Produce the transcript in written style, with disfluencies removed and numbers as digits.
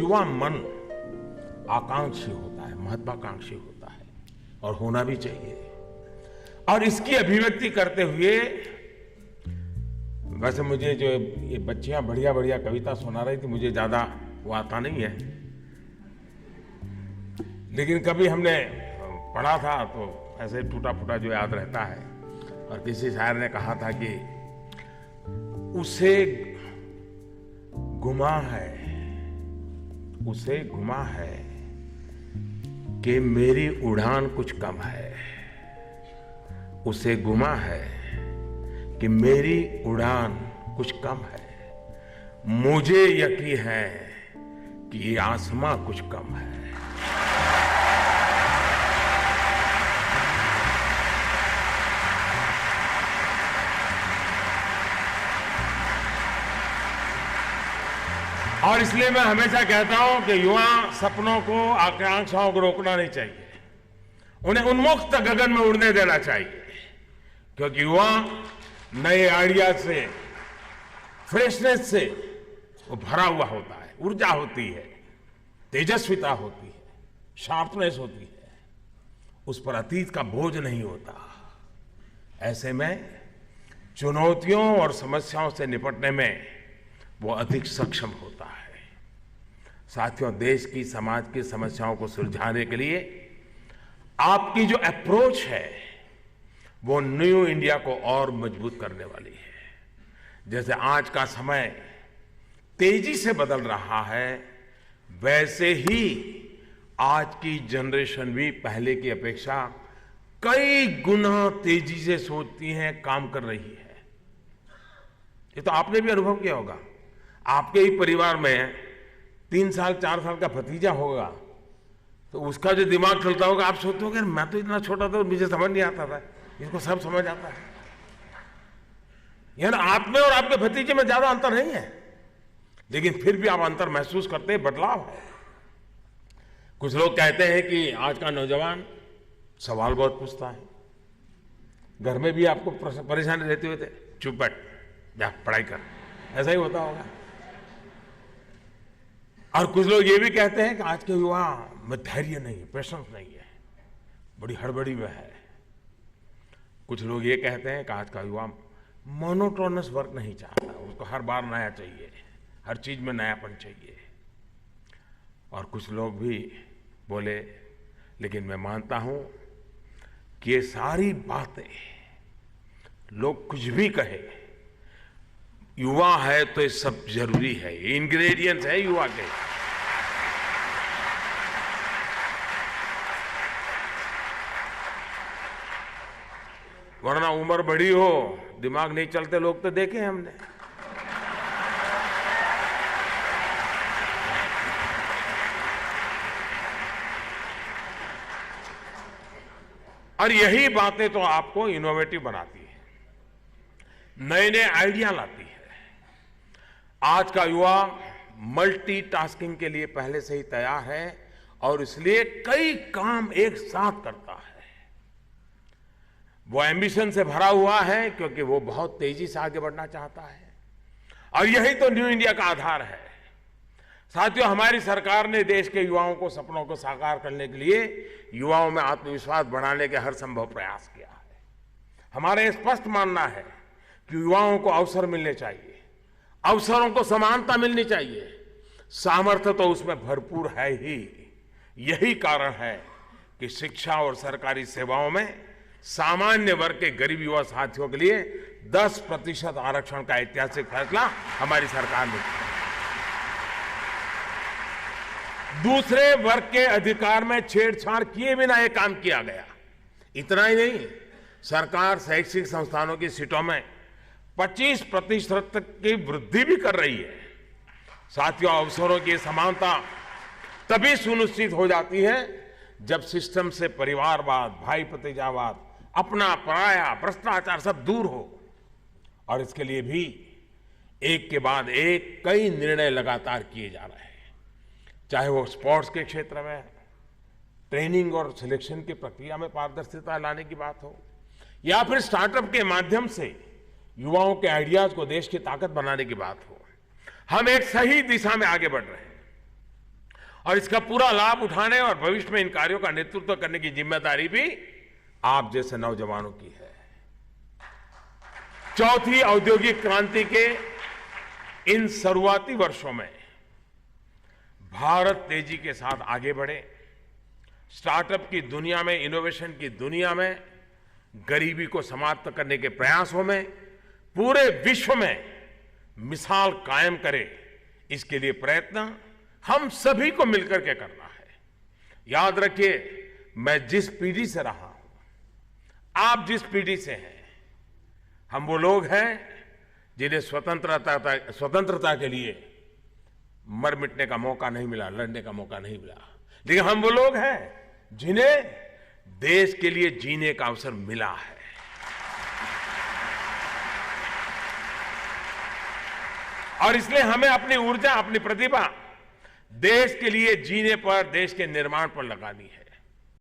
युवा मन आकांक्षी होता है, महत्वाकांक्षी होता है और होना भी चाहिए। और इसकी अभिव्यक्ति करते हुए, वैसे मुझे जो ये बच्चियां बढ़िया बढ़िया कविता सुना रही थी, मुझे ज्यादा वो आता नहीं है, लेकिन कभी हमने पढ़ा था तो ऐसे टूटा फूटा जो याद रहता है। और किसी शायर ने कहा था कि उसे गुमा है, उसे गुमा है कि मेरी उड़ान कुछ कम है, उसे गुमा है कि मेरी उड़ान कुछ कम है, मुझे यकीन है कि ये आसमां कुछ कम है। और इसलिए मैं हमेशा कहता हूं कि युवा सपनों को, आकांक्षाओं को रोकना नहीं चाहिए, उन्हें उन्मुक्त गगन में उड़ने देना चाहिए, क्योंकि युवा नए आइडिया से, फ्रेशनेस से वो भरा हुआ होता है, ऊर्जा होती है, तेजस्विता होती है, शार्पनेस होती है, उस पर अतीत का बोझ नहीं होता। ऐसे में चुनौतियों और समस्याओं से निपटने में वो अधिक सक्षम होता है। साथियों, देश की, समाज की समस्याओं को सुलझाने के लिए आपकी जो अप्रोच है वो न्यू इंडिया को और मजबूत करने वाली है। जैसे आज का समय तेजी से बदल रहा है, वैसे ही आज की जनरेशन भी पहले की अपेक्षा कई गुना तेजी से सोचती है, काम कर रही है। ये तो आपने भी अनुभव किया होगा। आपके ही परिवार में 3 साल 4 साल का भतीजा होगा तो उसका जो दिमाग चलता होगा, आप सोचते हो कि मैं तो इतना छोटा था, मुझे समझ नहीं आता था, इसको सब समझ आता है। यानी आप में और आपके भतीजे में ज्यादा अंतर नहीं है, लेकिन फिर भी आप अंतर महसूस करते हैं, बदलाव है। कुछ लोग कहते हैं कि आज का नौजवान सवाल बहुत पूछता है। घर में भी आपको परेशानी रहती हुए थे, चुप बैठ, जा पढ़ाई कर, ऐसा ही होता होगा। और कुछ लोग ये भी कहते हैं कि आज के युवा में धैर्य नहीं, पेशेंस नहीं है, बड़ी हड़बड़ी में है। कुछ लोग ये कहते हैं कि आज का युवा मोनोटोनस वर्क नहीं चाहता, उसको हर बार नया चाहिए, हर चीज में नयापन चाहिए। और कुछ लोग भी बोले, लेकिन मैं मानता हूं कि ये सारी बातें, लोग कुछ भी कहे, युवा है तो ये सब जरूरी है, इंग्रेडिएंट्स है युवा के। वरना उम्र बड़ी हो, दिमाग नहीं चलते लोग तो देखे हमने। और यही बातें तो आपको इनोवेटिव बनाती है, नए नए आइडिया लाती है। आज का युवा मल्टीटास्किंग के लिए पहले से ही तैयार है और इसलिए कई काम एक साथ करता है। वो एम्बिशन से भरा हुआ है क्योंकि वो बहुत तेजी से आगे बढ़ना चाहता है, और यही तो न्यू इंडिया का आधार है। साथियों, हमारी सरकार ने देश के युवाओं को सपनों को साकार करने के लिए युवाओं में आत्मविश्वास बढ़ाने के हर संभव प्रयास किया है। हमारा यह स्पष्ट मानना है कि युवाओं को अवसर मिलने चाहिए, अवसरों को समानता मिलनी चाहिए, सामर्थ्य तो उसमें भरपूर है ही। यही कारण है कि शिक्षा और सरकारी सेवाओं में सामान्य वर्ग के गरीब युवा साथियों के लिए 10% आरक्षण का ऐतिहासिक फैसला हमारी सरकार ने किया। दूसरे वर्ग के अधिकार में छेड़छाड़ किए बिना यह काम किया गया। इतना ही नहीं, सरकार शैक्षिक संस्थानों की सीटों में 25% तक की वृद्धि भी कर रही है। साथियों, अवसरों की समानता तभी सुनिश्चित हो जाती है जब सिस्टम से परिवारवाद, भाई भतीजावाद, अपना पराया, भ्रष्टाचार सब दूर हो। और इसके लिए भी एक के बाद एक कई निर्णय लगातार किए जा रहे हैं, चाहे वो स्पोर्ट्स के क्षेत्र में ट्रेनिंग और सिलेक्शन की प्रक्रिया में पारदर्शिता लाने की बात हो, या फिर स्टार्टअप के माध्यम से युवाओं के आइडियाज को देश की ताकत बनाने की बात हो। हम एक सही दिशा में आगे बढ़ रहे हैं। और इसका पूरा लाभ उठाने और भविष्य में इन कार्यों का नेतृत्व करने की जिम्मेदारी भी आप जैसे नौजवानों की है। चौथी औद्योगिक क्रांति के इन शुरुआती वर्षों में भारत तेजी के साथ आगे बढ़े, स्टार्टअप की दुनिया में, इनोवेशन की दुनिया में, गरीबी को समाप्त करने के प्रयासों में पूरे विश्व में मिसाल कायम करे, इसके लिए प्रयत्न हम सभी को मिलकर के करना है। याद रखिए, मैं जिस पीढ़ी से रहा हूं, आप जिस पीढ़ी से हैं, हम वो लोग हैं जिन्हें स्वतंत्रता के लिए मर मिटने का मौका नहीं मिला, लड़ने का मौका नहीं मिला, लेकिन हम वो लोग हैं जिन्हें देश के लिए जीने का अवसर मिला है। और इसलिए हमें अपनी ऊर्जा, अपनी प्रतिभा देश के लिए जीने पर, देश के निर्माण पर लगानी है।